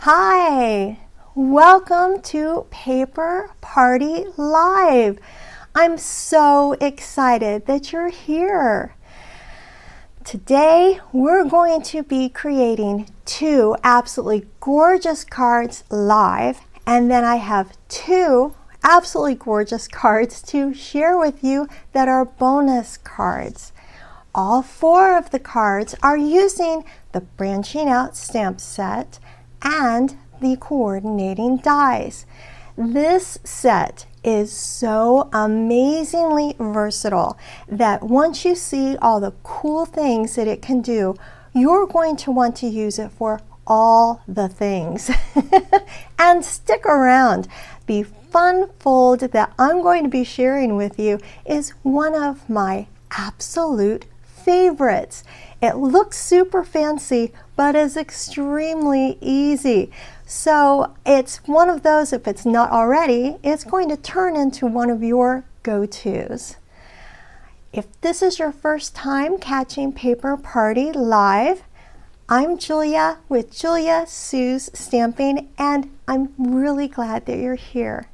Hi, welcome to Paper Party Live. I'm so excited that you're here. Today, we're going to be creating two absolutely gorgeous cards live, and then I have two absolutely gorgeous cards to share with you that are bonus cards. All four of the cards are using the Branching Out stamp set and the coordinating dies. This set is so amazingly versatile that once you see all the cool things that it can do, you're going to want to use it for all the things. And stick around. The fun fold that I'm going to be sharing with you is one of my absolute favorites. It looks super fancy, but is extremely easy. So it's one of those, if it's not already, it's going to turn into one of your go-tos. If this is your first time catching Paper Party Live, I'm Julia with Julia Sue's Stamping, and I'm really glad that you're here.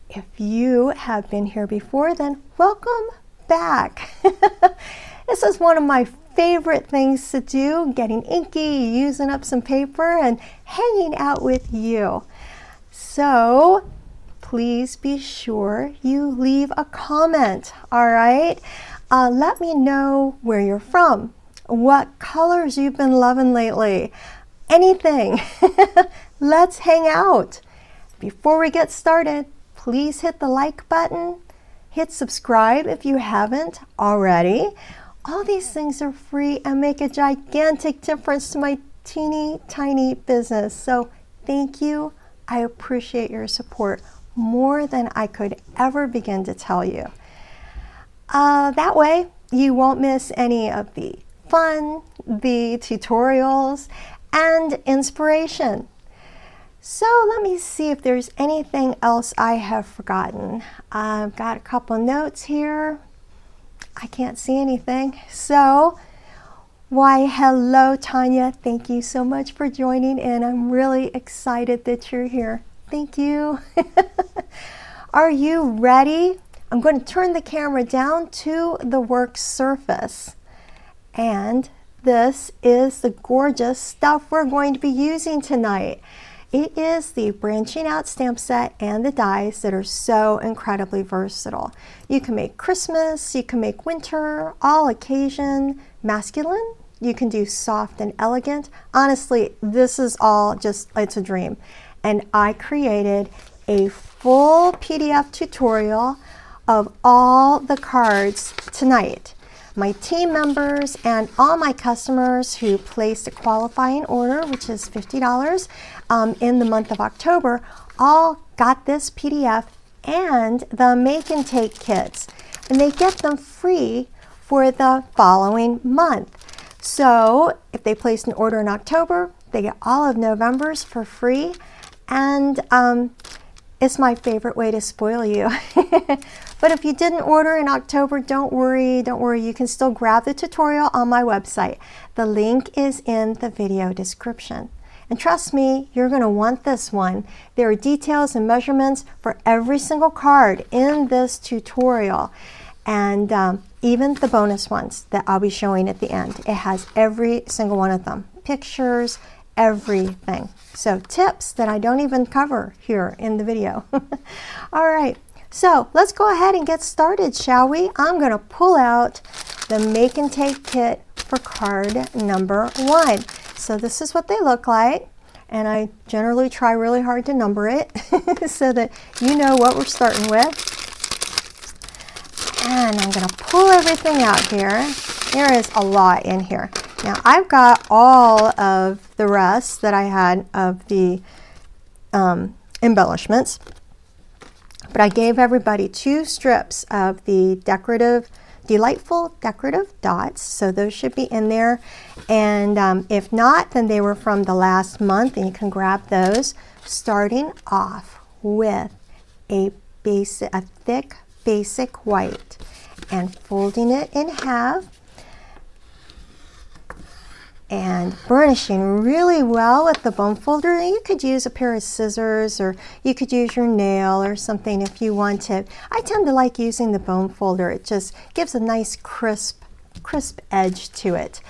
If you have been here before, then welcome back. This is one of my favorite things to do, getting inky, using up some paper, and hanging out with you. So please be sure you leave a comment, all right? Let me know where you're from, what colors you've been loving lately, anything. Let's hang out. Before we get started, please hit the like button, hit subscribe if you haven't already. All these things are free and make a gigantic difference to my teeny tiny business. So thank you. I appreciate your support more than I could ever begin to tell you. That way you won't miss any of the fun, the tutorials, and inspiration. So let me see if there's anything else I have forgotten. I've got a couple notes here. I can't see anything. So, why hello Tanya. Thank you so much for joining in. I'm really excited that you're here. Thank you. Are you ready? I'm going to turn the camera down to the work surface. And this is the gorgeous stuff we're going to be using tonight. It is the Branching Out stamp set and the dies that are so incredibly versatile. You can make Christmas, you can make winter, all occasion, masculine. You can do soft and elegant. Honestly, this is all just, it's a dream. And I created a full PDF tutorial of all the cards tonight. My team members and all my customers who placed a qualifying order, which is $50 in the month of October, all got this PDF and the make and take kits. And they get them free for the following month. So if they placed an order in October, they get all of November's for free. And it's my favorite way to spoil you. But if you didn't order in October, don't worry. You can still grab the tutorial on my website. The link is in the video description. And trust me, you're going to want this one. There are details and measurements for every single card in this tutorial. And even the bonus ones that I'll be showing at the end. It has every single one of them. Pictures, everything. So tips that I don't even cover here in the video. All right, so let's go ahead and get started, shall we? I'm going to pull out the make and take kit for card number 1. So this is what they look like, and I generally try really hard to number it so that you know what we're starting with. And I'm going to pull everything out here. There is a lot in here. Now I've got all of the rest that I had of the embellishments, but I gave everybody 2 strips of the delightful decorative dots, so those should be in there. And if not, then they were from the last month, and you can grab those. Starting off with a thick basic white, and folding it in half. and burnishing really well with the bone folder. You could use a pair of scissors, or you could use your nail or something if you want to. I tend to like using the bone folder. It just gives a nice crisp edge to it.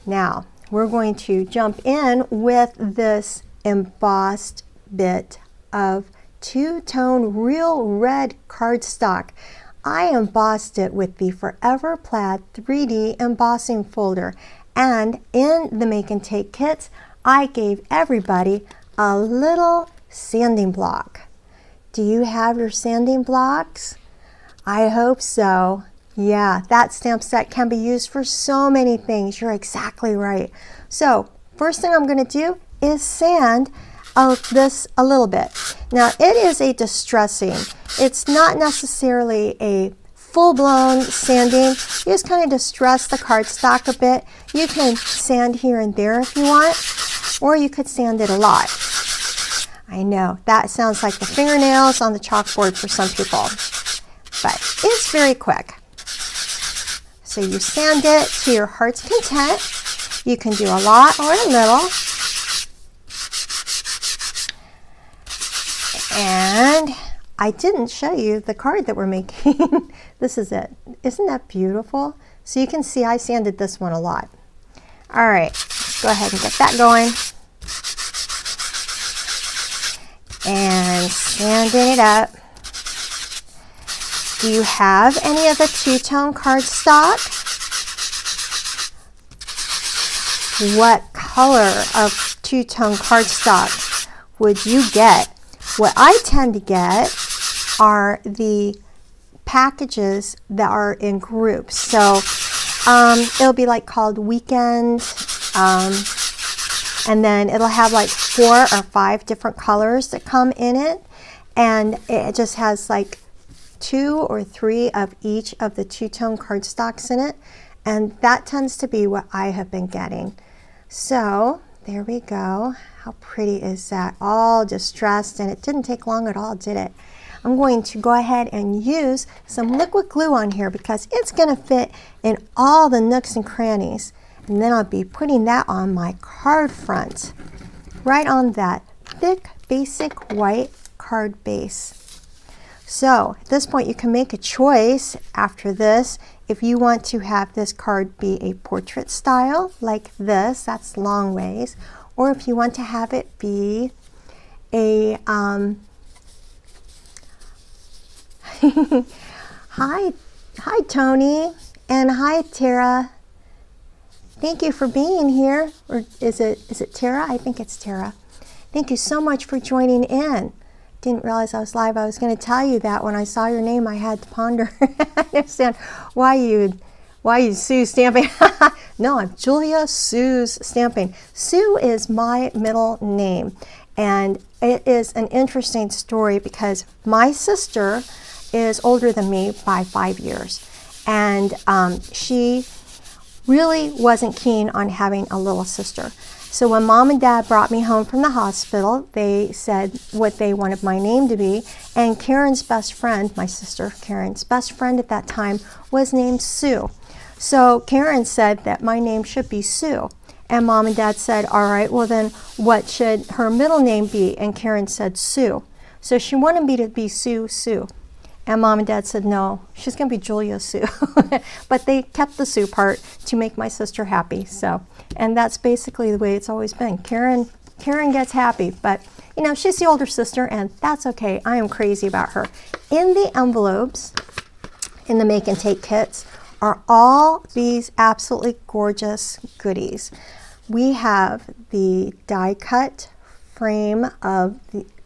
Now we're going to jump in with this embossed bit of two-tone real red cardstock. I embossed it with the Forever Plaid 3D embossing folder. And in the Make and Take kits, I gave everybody a little sanding block. Do you have your sanding blocks? I hope so. Yeah, that stamp set can be used for so many things. You're exactly right. So first thing I'm going to do is sand this a little bit. Now it is a distressing. It's not necessarily a full-blown sanding. You just kind of distress the cardstock a bit. You can sand here and there if you want, or you could sand it a lot. I know that sounds like the fingernails on the chalkboard for some people, but it's very quick. So you sand it to your heart's content. You can do a lot or a little. And I didn't show you the card that we're making. This is it. Isn't that beautiful? So you can see I sanded this one a lot. All right, let's go ahead and get that going. And sanding it up. Do you have any of the two-tone cardstock? What color of two-tone cardstock would you get? What I tend to get are the packages that are in groups. So it'll be like called Weekend, and then it'll have like 4 or 5 different colors that come in it, and it just has like 2 or 3 of each of the two-tone cardstocks in it, and that tends to be what I have been getting. So there we go. How pretty is that? All distressed, and it didn't take long at all, did it? I'm going to go ahead and use some liquid glue on here because it's going to fit in all the nooks and crannies. And then I'll be putting that on my card front, right on that thick, basic white card base. So at this point, you can make a choice after this. If you want to have this card be a portrait style like this, that's long ways. Or if you want to have it be a, hi Tony, and hi Tara. Thank you for being here. Or is it Tara? I think it's Tara. Thank you so much for joining in. Didn't realize I was live. I was going to tell you that when I saw your name, I had to ponder. I understand why you Sue Stamping. No, I'm Julia Sue's Stamping. Sue is my middle name, and it is an interesting story because my sister is older than me by 5 years, and she really wasn't keen on having a little sister. So when Mom and Dad brought me home from the hospital, they said what they wanted my name to be, and Karen's best friend, my sister Karen's best friend at that time, was named Sue. So Karen said that my name should be Sue, and Mom and Dad said, all right, well then what should her middle name be? And Karen said Sue. So she wanted me to be Sue Sue. And Mom and Dad said, no, she's going to be Julia Sue. But they kept the Sue part to make my sister happy. So, and that's basically the way it's always been. Karen gets happy, but you know, she's the older sister, and that's okay. I am crazy about her. In the envelopes, in the Make and Take kits, are all these absolutely gorgeous goodies. We have the die cut frame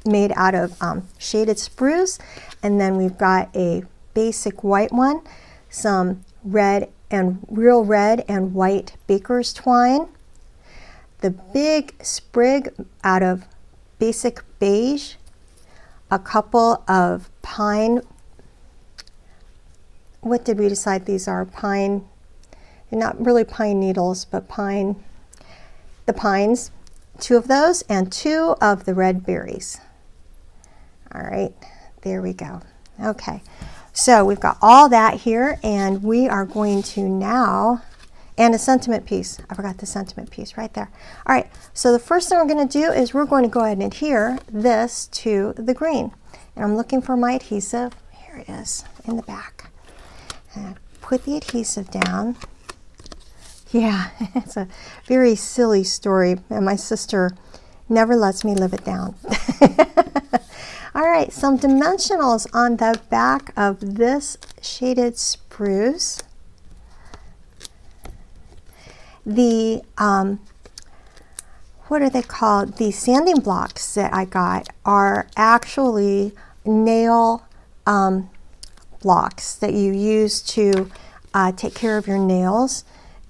made out of shaded spruce, and then we've got a basic white one, some real red and white baker's twine, the big sprig out of basic beige, a couple of pine, what did we decide these are? Pine, not really pine needles, but the pines, 2 of those, and 2 of the red berries. All right, there we go. Okay, so we've got all that here, and we are going to now And a sentiment piece. I forgot the sentiment piece right there. All right, so the first thing we're going to do is we're going to go ahead and adhere this to the green. And I'm looking for my adhesive. Here it is in the back. And put the adhesive down. Yeah, it's a very silly story, and my sister never lets me live it down. All right, some dimensionals on the back of this shaded spruce. The, what are they called? The sanding blocks that I got are actually nail blocks that you use to take care of your nails,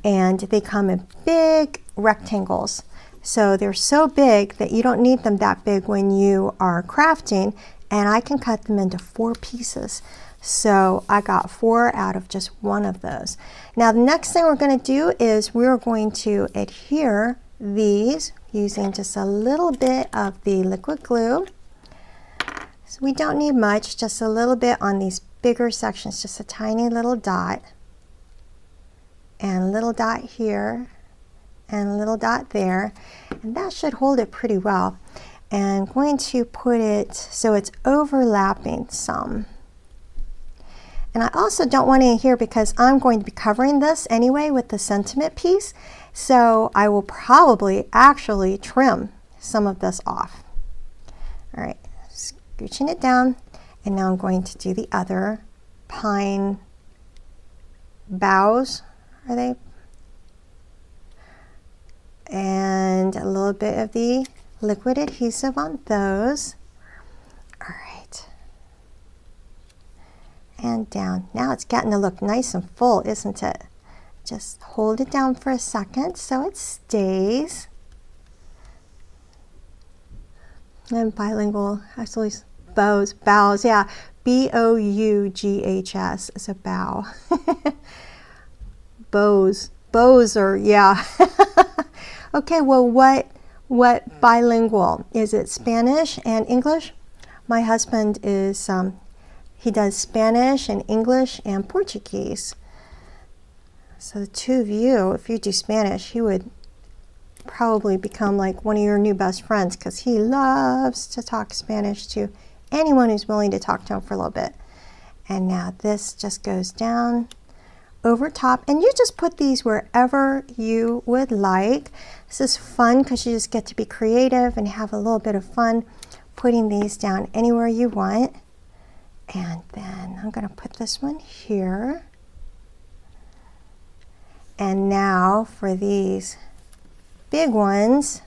and they come in big rectangles. So they're so big that you don't need them that big when you are crafting, and I can cut them into 4 pieces. So I got 4 out of just one of those. Now the next thing we're going to do is we're going to adhere these using just a little bit of the liquid glue. So we don't need much, just a little bit on these bigger sections, just a tiny little dot. And a little dot here, and a little dot there. And that should hold it pretty well. And I'm going to put it so it's overlapping some. And I also don't want it here because I'm going to be covering this anyway with the sentiment piece. So I will probably actually trim some of this off. All right, scooching it down. And now I'm going to do the other pine boughs. Are they? And a little bit of the liquid adhesive on those. All right. And down. Now it's getting to look nice and full, isn't it? Just hold it down for a second so it stays. And bilingual, actually, boughs, yeah. B-O-U-G-H-S is a bough. Bows are, yeah. Okay, well, what bilingual? Is it Spanish and English? My husband is, he does Spanish and English and Portuguese. So the two of you, if you do Spanish, he would probably become like one of your new best friends because he loves to talk Spanish to anyone who's willing to talk to him for a little bit. And now this just goes down over top, and you just put these wherever you would like. This is fun because you just get to be creative and have a little bit of fun putting these down anywhere you want. And then I'm going to put this one here. And now for these big ones,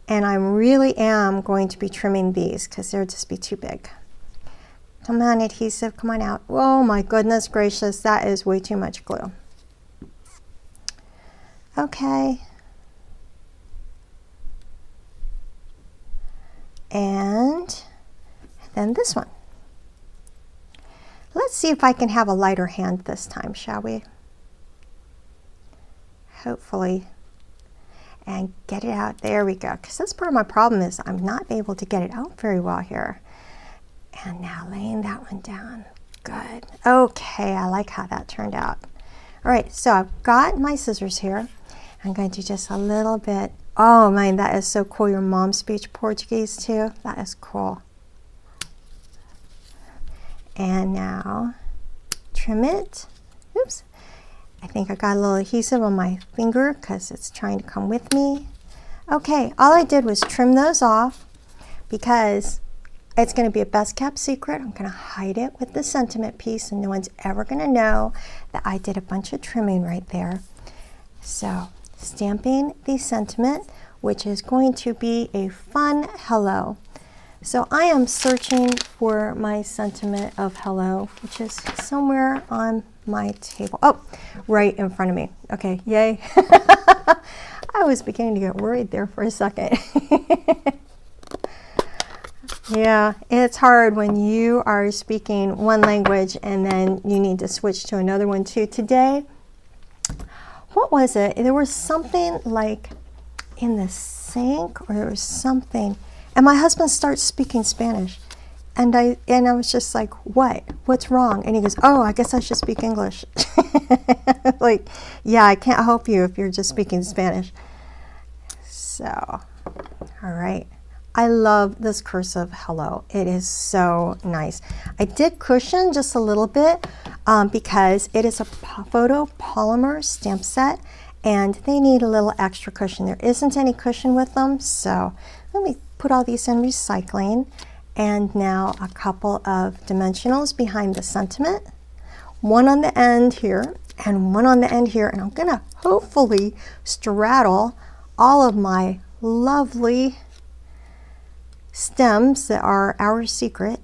and I really am going to be trimming these because they'll just be too big. Come on, adhesive, come on out. Oh my goodness gracious, that is way too much glue. Okay. And then this one. Let's see if I can have a lighter hand this time, shall we? Hopefully. And get it out. There we go. Because that's part of my problem is I'm not able to get it out very well here. And now laying that one down. Good. Okay, I like how that turned out. All right, so I've got my scissors here. I'm going to do just a little bit. Oh man, that is so cool. Your mom speaks Portuguese too. That is cool. And now trim it. Oops. I think I got a little adhesive on my finger because it's trying to come with me. Okay, all I did was trim those off because it's going to be a best kept secret. I'm going to hide it with the sentiment piece and no one's ever going to know that I did a bunch of trimming right there. So stamping the sentiment, which is going to be a fun hello. So I am searching for my sentiment of hello, which is somewhere on my table. Oh, right in front of me. Okay, yay. I was beginning to get worried there for a second. Yeah, it's hard when you are speaking one language and then you need to switch to another one too. Today, what was it? There was something like in the sink or there was something. And my husband starts speaking Spanish. And I was just like, what's wrong? And he goes, oh, I guess I should speak English. Like, yeah, I can't help you if you're just speaking Spanish. So, all right. I love this cursive hello. It is so nice. I did cushion just a little bit because it is a photopolymer stamp set and they need a little extra cushion. There isn't any cushion with them, so let me put all these in recycling. And now a couple of dimensionals behind the sentiment. One on the end here and one on the end here. And I'm gonna hopefully straddle all of my lovely stems that are our secret.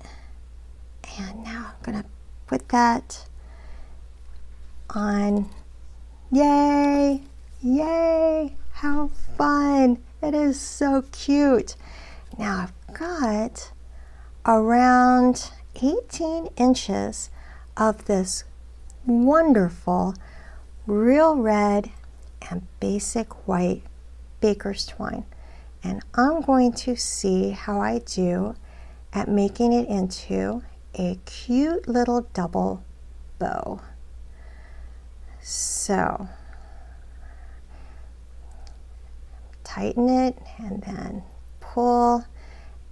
And now I'm gonna put that on. Yay, yay, how fun. It is so cute. Now I've got around 18 inches of this wonderful real red and basic white baker's twine. And I'm going to see how I do at making it into a cute little double bow. So tighten it and then pull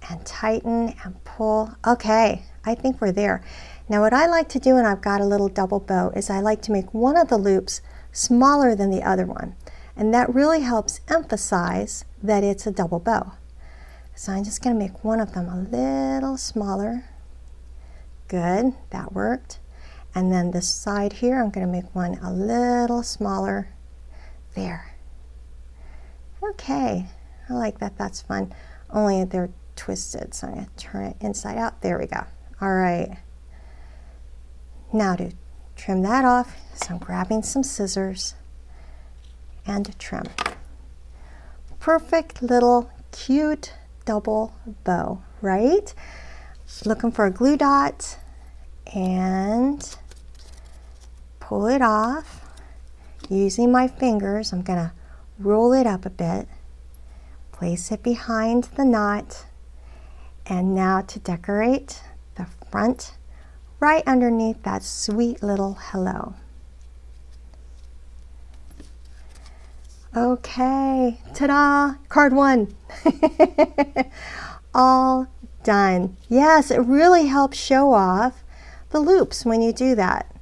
and tighten and pull. Okay, I think we're there. Now what I like to do when I've got a little double bow is I like to make one of the loops smaller than the other one. And that really helps emphasize that it's a double bow. So I'm just going to make one of them a little smaller. Good, that worked. And then this side here, I'm going to make one a little smaller. There. Okay, I like that, that's fun. Only they're twisted, so I'm going to turn it inside out. There we go. All right. Now to trim that off, so I'm grabbing some scissors and trim. Perfect little cute double bow, right? Looking for a glue dot and pull it off. Using my fingers, I'm going to roll it up a bit, place it behind the knot, and now to decorate the front right underneath that sweet little hello. Okay, ta-da, card one. All done. Yes, it really helps show off the loops when you do that,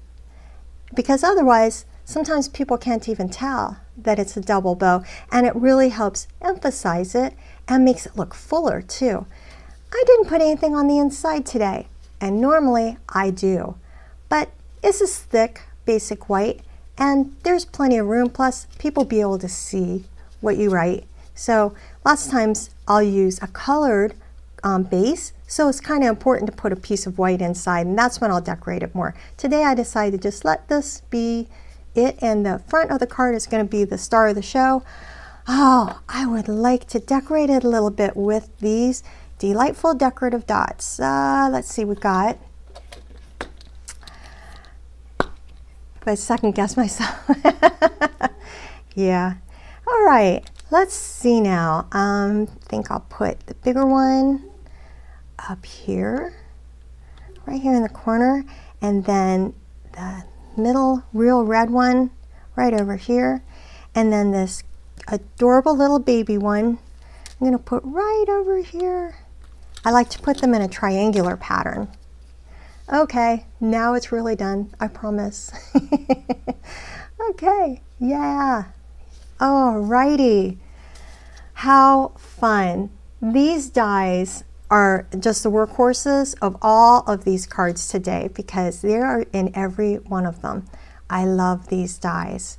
because otherwise sometimes people can't even tell that it's a double bow, and it really helps emphasize it and makes it look fuller too. I didn't put anything on the inside today, and normally I do, but this is thick basic white and there's plenty of room, plus people be able to see what you write. So lots of times I'll use a colored base, so it's kind of important to put a piece of white inside, and that's when I'll decorate it more. Today I decided to just let this be it, and the front of the card is going to be the star of the show. Oh, I would like to decorate it a little bit with these delightful decorative dots. Let's see, we got, if I second guess myself. Yeah. All right, let's see now. I think I'll put the bigger one up here, right here in the corner, and then the middle real red one right over here, and then this adorable little baby one I'm going to put right over here. I like to put them in a triangular pattern. Okay, now it's really done, I promise. Okay, yeah. Alrighty. How fun. These dies are just the workhorses of all of these cards today because they are in every one of them. I love these dies.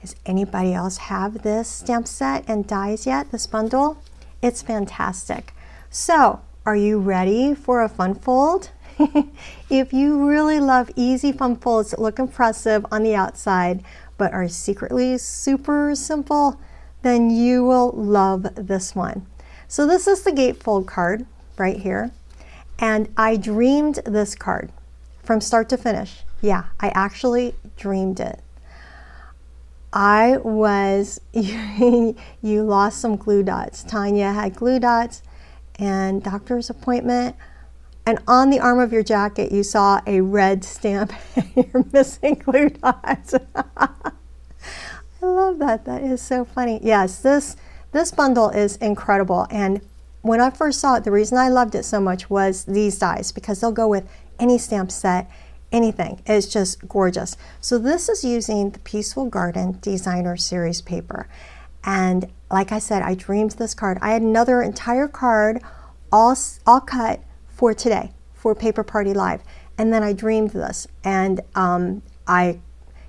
Does anybody else have this stamp set and dies yet, this bundle? It's fantastic. So, are you ready for a fun fold? If you really love easy fun folds that look impressive on the outside but are secretly super simple, then you will love this one. So this is the gatefold card right here, and I dreamed this card from start to finish. Yeah, I actually dreamed it. I was, you lost some glue dots. Tanya had glue dots and doctor's appointment. and on the arm of your jacket you saw a red stamp and you're missing glue dots. I love that. That is so funny. Yes, this bundle is incredible. And when I first saw it, the reason I loved it so much was these dies, because they'll go with any stamp set, anything. It's just gorgeous. So this is using the Peaceful Garden Designer Series paper. And like I said, I dreamed this card. I had another entire card all cut for today, for Paper Party Live. And then I dreamed this. And I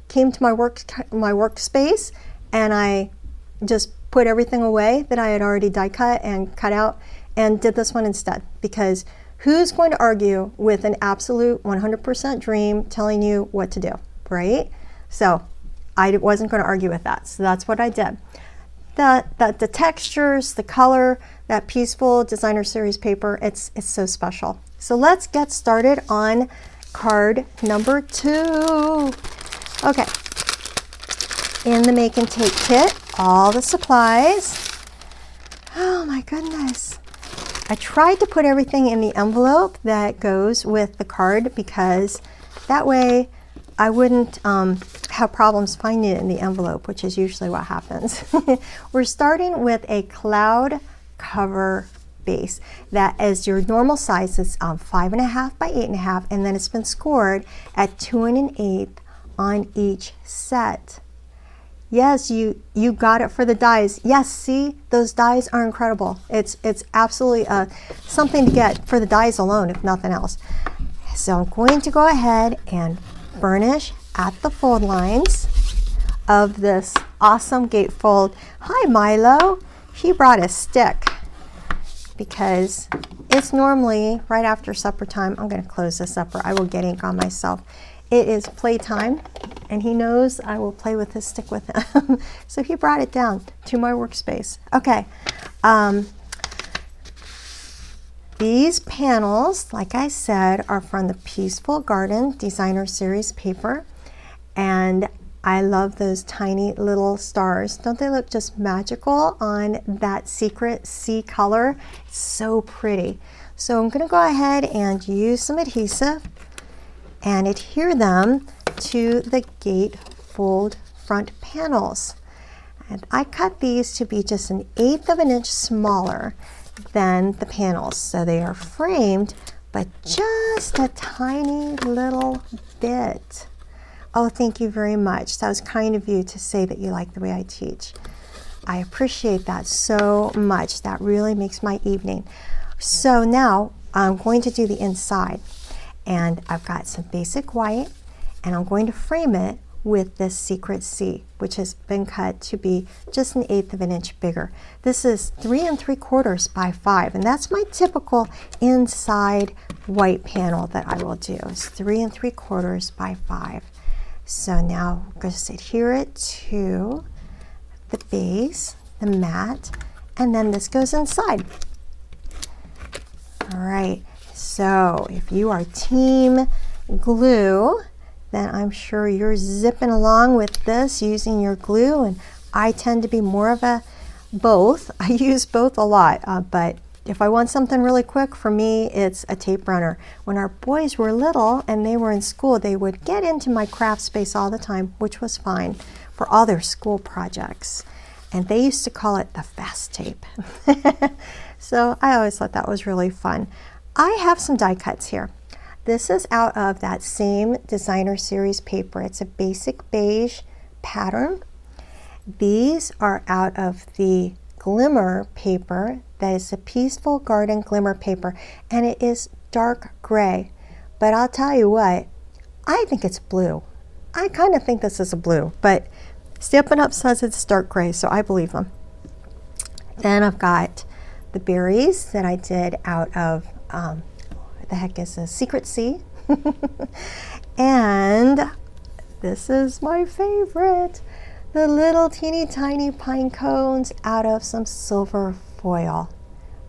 came to my workspace and I just put everything away that I had already die cut and cut out and did this one instead, because who's going to argue with an absolute 100% dream telling you what to do, right? So I wasn't going to argue with that. So that's what I did. The textures, the color, that Peaceful Designer Series paper, it's so special. So let's get started on card number 2. Okay, in the Make and Take kit, all the supplies. Oh my goodness. I tried to put everything in the envelope that goes with the card, because that way I wouldn't have problems finding it in the envelope, which is usually what happens. We're starting with a cloud cover base that is your normal size. It's 5.5 by 8.5, and then it's been scored at 2 1/8 on each set. Yes, you got it for the dies. Yes, see, those dies are incredible. It's absolutely something to get for the dies alone, if nothing else. So I'm going to go ahead and burnish at the fold lines of this awesome gatefold. Hi, Milo. He brought a stick because it's normally right after supper time. I'm going to close this up or I will get ink on myself. It is playtime, and he knows I will play with his stick with him. So he brought it down to my workspace. Okay, these panels, like I said, are from the Peaceful Garden Designer Series paper, and I love those tiny little stars. Don't they look just magical on that secret sea color? It's so pretty. So I'm going to go ahead and use some adhesive and adhere them to the gatefold front panels. And I cut these to be just 1/8 of an inch smaller than the panels. So they are framed, but just a tiny little bit. Oh, thank you very much. That was kind of you to say that you like the way I teach. I appreciate that so much. That really makes my evening. So now I'm going to do the inside. And I've got some basic white, and I'm going to frame it with this Secret Sea, which has been cut to be just 1/8 of an inch bigger. This is 3 3/4 by 5, and that's my typical inside white panel that I will do. It's 3 3/4 by 5. So now I'm going to adhere it to the base, the mat, and then this goes inside. All right. So if you are team glue, then I'm sure you're zipping along with this using your glue, and I tend to be more of a both. I use both a lot, but if I want something really quick, for me it's a tape runner. When our boys were little and they were in school, they would get into my craft space all the time, which was fine for all their school projects, and they used to call it the fast tape. So I always thought that was really fun. I have some die cuts here. This is out of that same Designer Series paper. It's a basic beige pattern. These are out of the Glimmer paper. That is a Peaceful Garden Glimmer paper, and it is dark gray. But I'll tell you what, I think it's blue. I kind of think this is a blue, but Stampin' Up says it's dark gray, so I believe them. Then I've got the berries that I did out of what the heck is a Secret Sea. And this is my favorite, the little teeny tiny pine cones out of some silver foil.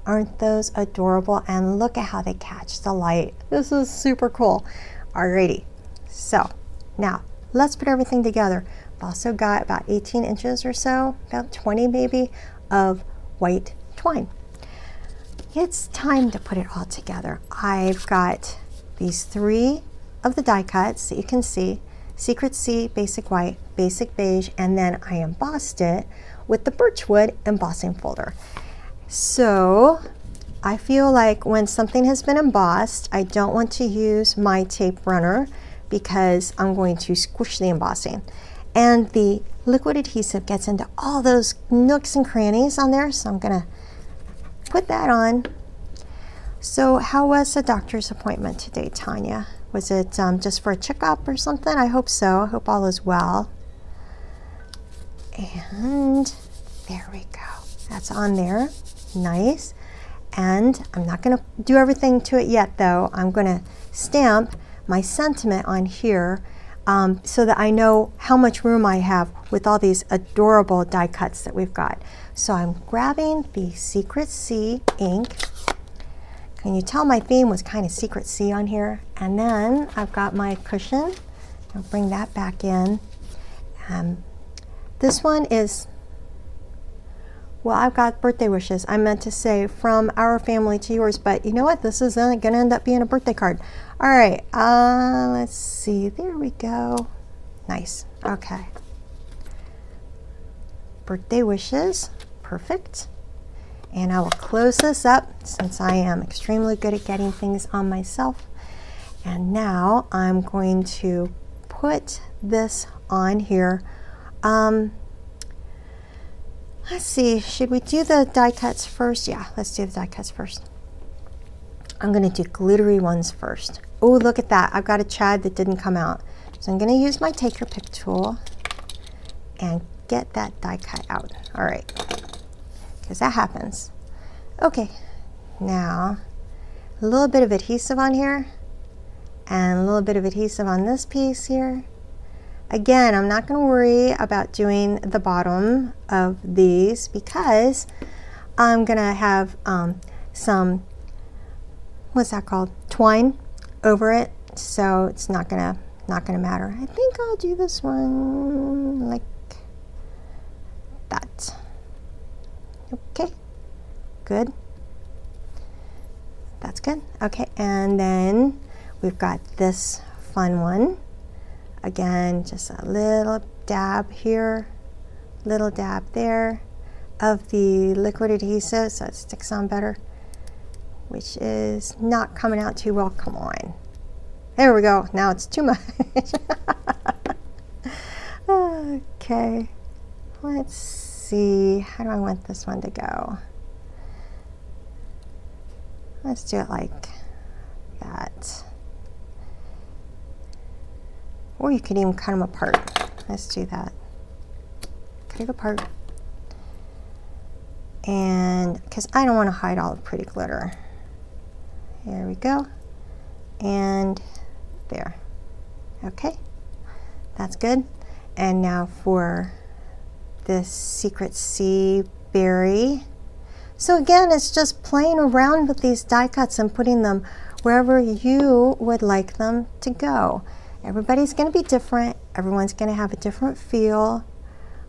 Aren't those adorable? And look at how they catch the light. This is super cool. Alrighty, so now let's put everything together. I've also got about 18 inches or so, about 20 maybe, of white twine. it's time to put it all together. I've got these 3 of the die cuts that you can see, Secret C, Basic White, Basic Beige, and then I embossed it with the birchwood embossing folder. So I feel like when something has been embossed, I don't want to use my tape runner because I'm going to squish the embossing. And the liquid adhesive gets into all those nooks and crannies on there, so I'm gonna put that on. So how was the doctor's appointment today, Tanya? Was it just for a checkup or something? I hope so. I hope all is well. And there we go. That's on there. Nice. And I'm not going to do everything to it yet, though. I'm going to stamp my sentiment on here so that I know how much room I have with all these adorable die cuts that we've got. So I'm grabbing the Secret C ink. Can you tell my theme was kind of Secret C on here? And then I've got my cushion. I'll bring that back in. This one is, well, I've got birthday wishes. I meant to say from our family to yours, but you know what? This is going to end up being a birthday card. All right, let's see. There we go. Nice. Okay. Birthday wishes. Perfect. And I will close this up since I am extremely good at getting things on myself. And now I'm going to put this on here. Let's see, should we do the die cuts first? Yeah, let's do the die cuts first. I'm going to do glittery ones first. Oh, look at that. I've got a chad that didn't come out. So I'm going to use my take your pick tool and get that die cut out. All right, because that happens. Okay, now a little bit of adhesive on here and a little bit of adhesive on this piece here. Again, I'm not going to worry about doing the bottom of these because I'm going to have some, what's that called? Twine over it, so it's not gonna matter. I think I'll do this one like that. Okay, good. That's good. Okay, and then we've got this fun one. Again, just a little dab here, little dab there of the liquid adhesive so it sticks on better, which is not coming out too well. Come on. There we go. Now it's too much. Okay. Let's see. How do I want this one to go? Let's do it like that. Or you could even cut them apart. Let's do that. Cut it apart. And because I don't want to hide all the pretty glitter. There we go. And there. Okay. That's good. And now for this Secret C berry. So again, it's just playing around with these die cuts and putting them wherever you would like them to go. Everybody's going to be different. Everyone's going to have a different feel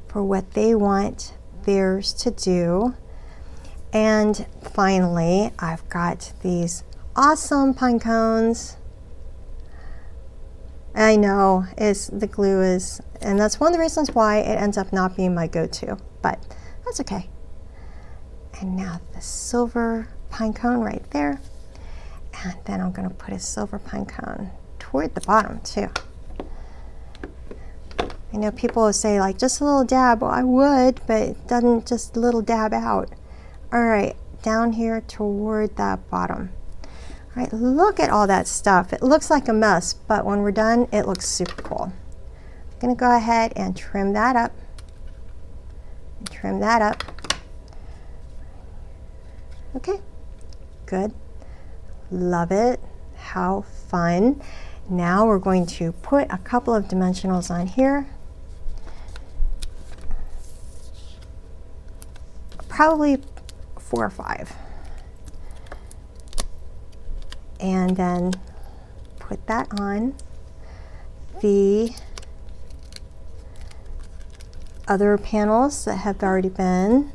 for what they want theirs to do. And finally, I've got these awesome pine cones. I know the glue is, and that's one of the reasons why it ends up not being my go-to, but that's okay. And now the silver pine cone right there. And then I'm going to put a silver pine cone toward the bottom too. I know people will say like just a little dab. Well, I would, but it doesn't just a little dab out. All right, down here toward that bottom. All right, look at all that stuff. It looks like a mess, but when we're done, it looks super cool. I'm gonna go ahead and trim that up. And trim that up. Okay, good. Love it. How fun. Now we're going to put a couple of dimensionals on here. Probably 4 or 5. And then put that on the other panels that have already been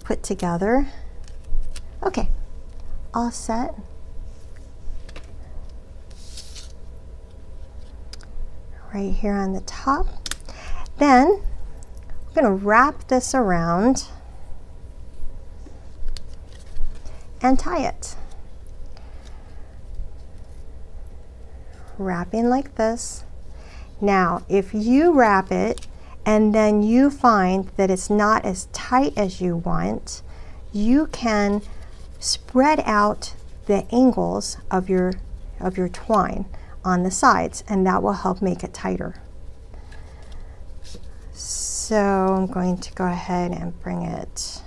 put together. Okay, all set. Right here on the top. Then I'm going to wrap this around and tie it. Wrapping like this. Now, if you wrap it and then you find that it's not as tight as you want, you can spread out the angles of your twine on the sides, and that will help make it tighter. So I'm going to go ahead and bring it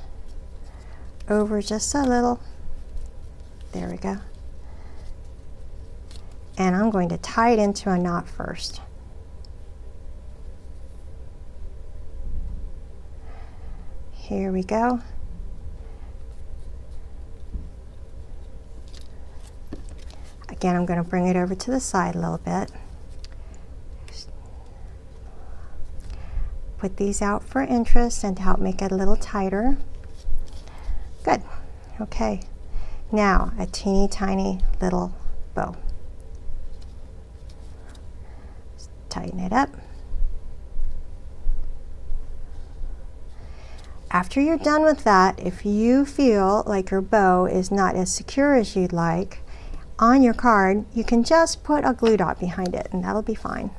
over just a little. There we go. And I'm going to tie it into a knot first. Here we go. Again, I'm going to bring it over to the side a little bit. Put these out for interest and to help make it a little tighter. Good. Okay. Now, a teeny tiny little bow. Just tighten it up. After you're done with that, if you feel like your bow is not as secure as you'd like, on your card, you can just put a glue dot behind it and that'll be fine.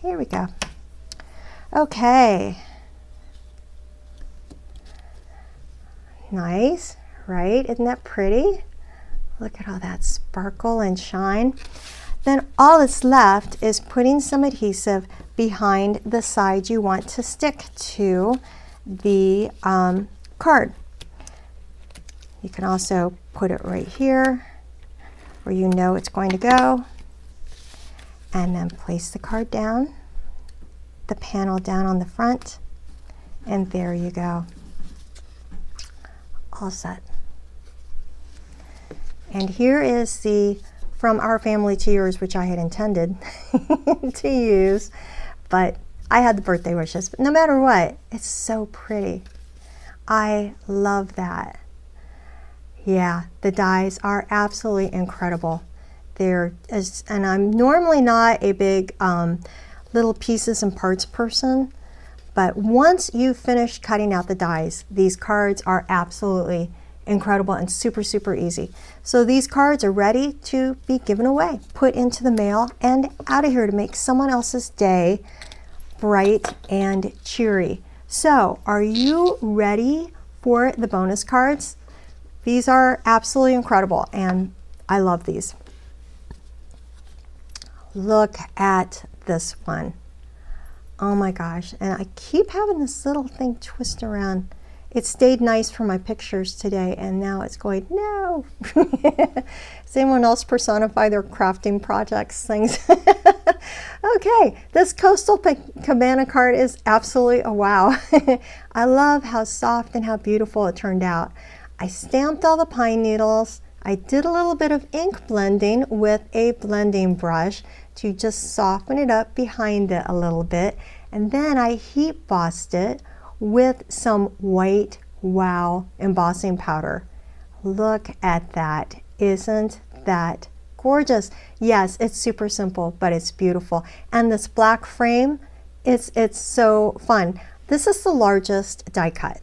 Here we go. Okay. Nice, right? Isn't that pretty? Look at all that sparkle and shine. Then all that's left is putting some adhesive behind the side you want to stick to the card. You can also put it right here where you know it's going to go, and then place the card down, the panel down on the front, and there you go. All set. And here is the From Our Family to Yours, which I had intended to use, but I had the birthday wishes. But no matter what, it's so pretty. I love that. Yeah, the dies are absolutely incredible. And I'm normally not a big little pieces and parts person, but once you've finished cutting out the dies, these cards are absolutely incredible and super, super easy. So these cards are ready to be given away, put into the mail, and out of here to make someone else's day bright and cheery. So, are you ready for the bonus cards? These are absolutely incredible, and I love these. Look at this one. Oh my gosh, and I keep having this little thing twist around. It stayed nice for my pictures today, and now it's going, no. Does anyone else personify their crafting projects, things? Okay, this Coastal Cabana card is absolutely a wow. I love how soft and how beautiful it turned out. I stamped all the pine needles. I did a little bit of ink blending with a blending brush to just soften it up behind it a little bit. And then I heat bossed it with some white wow embossing powder. Look at that. Isn't that gorgeous? Yes, it's super simple, but it's beautiful. And this black frame, it's so fun. This is the largest die cut,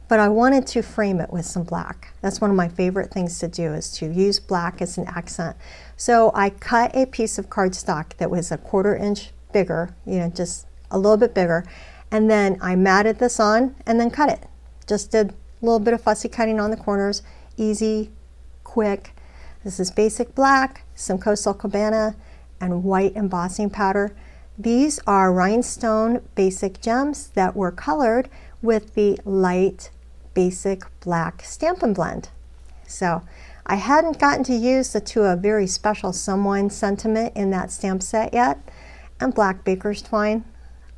but I wanted to frame it with some black. That's one of my favorite things to do, is to use black as an accent. So I cut a piece of cardstock that was a 1/4 inch bigger, just a little bit bigger, and then I matted this on and then cut it. Just did a little bit of fussy cutting on the corners, easy, quick. This is basic black, some Coastal Cabana, and white embossing powder. These are rhinestone basic gems that were colored with the light basic black Stampin' Blend. So I hadn't gotten to use the To a Very Special Someone sentiment in that stamp set yet, and black baker's twine.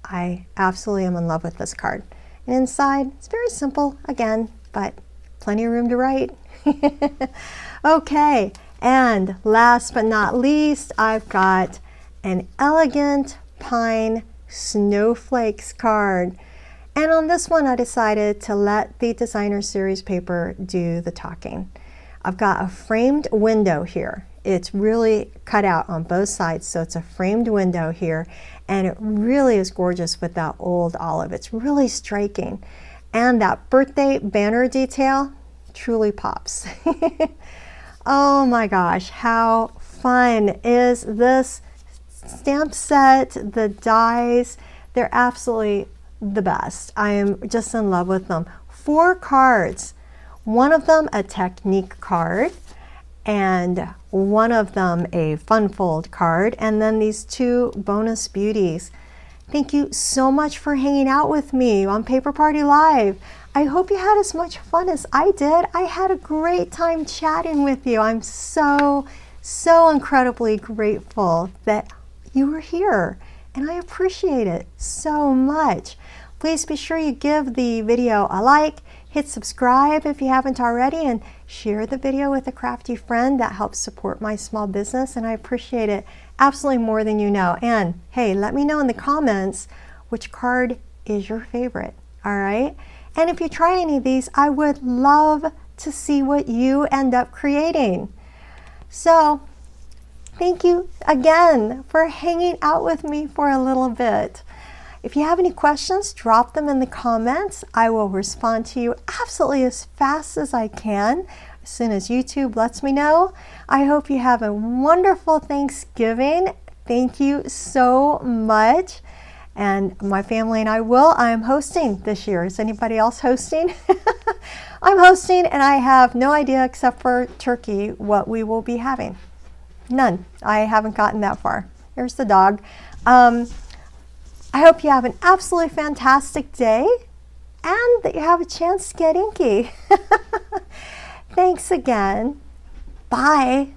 I absolutely am in love with this card. And inside, it's very simple again, but plenty of room to write. Okay, and last but not least, I've got an Elegant Pine Snowflakes card. And on this one, I decided to let the designer series paper do the talking. I've got a framed window here. It's really cut out on both sides, so it's a framed window here, and it really is gorgeous with that old olive. It's really striking. And that birthday banner detail truly pops. Oh my gosh, how fun is this stamp set? The dies, they're absolutely the best. I am just in love with them. 4 cards, one of them a technique card, and one of them a fun fold card, and then these 2 bonus beauties. Thank you so much for hanging out with me on Paper Party Live. I hope you had as much fun as I did. I had a great time chatting with you. I'm so incredibly grateful that you were here, and I appreciate it so much. Please be sure you give the video a like, hit subscribe if you haven't already, and share the video with a crafty friend. That helps support my small business, and I appreciate it absolutely more than you know. And hey, let me know in the comments which card is your favorite, all right? And if you try any of these, I would love to see what you end up creating. So thank you again for hanging out with me for a little bit. If you have any questions, drop them in the comments. I will respond to you absolutely as fast as I can, as soon as YouTube lets me know. I hope you have a wonderful Thanksgiving. Thank you so much. And my family and I I'm hosting this year. Is anybody else hosting? I'm hosting, and I have no idea except for turkey what we will be having. None. I haven't gotten that far. Here's the dog. I hope you have an absolutely fantastic day and that you have a chance to get inky. Thanks again. Bye.